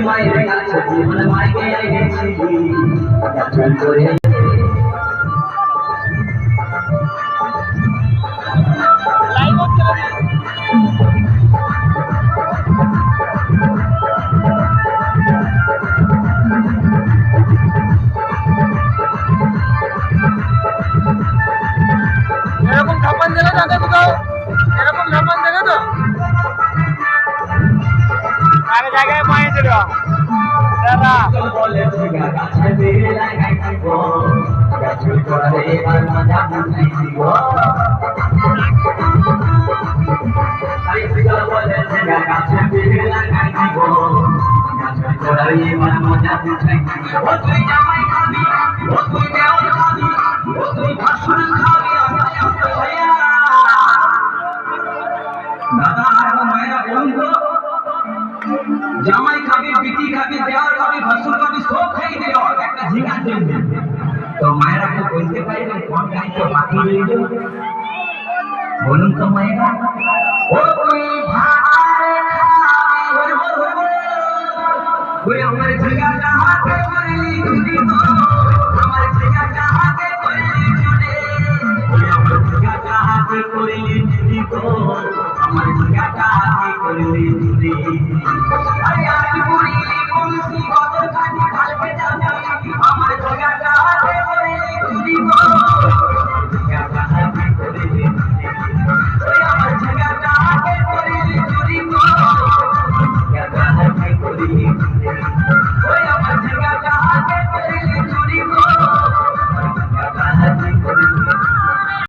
মায়ের কাছে জীবন মাইকে গেছি করে এরকম ধাপান দেখে তো কোথাও এরকম ধাপান দেখে তো আর জায়গায় পায়ে ছিল দাদা বলেছি গাছে বেড়ে লাগাই দিব গাছে করে এবার মজা বুঝাই দিব তাই সিগল বলেছি গাছে বেড়ে লাগাই দিব গাছে করে এবার মজা বুঝাই দিব ও তুই জামাই খাবি ও তুই দেওয়াল খাবি ও তুই ভাষণ খাবি দাদা আর মায়েরা বলুন তো জামাই খাবি পিটি খাবি দেওয়ার খাবি ভাসুর খাবি সব খাই দিও একটা ঝিঙার জন্য তো মায়েরা তো বলতে পারবেন কোন গাইতে বাকি রইল বলুন তো মায়েরা ও তুই ওই আমার ঝিঙাটা হাতে করলি চুরি আমার ঝিঙাটা হাতে করলি চুরি ওই আমার ঝিঙাটা হাতে করলি চুরি আমার ঝিঙাটা হাতে করলি চুরি আরে আজ পুরি বংশী কত কাজে কালকে যাবে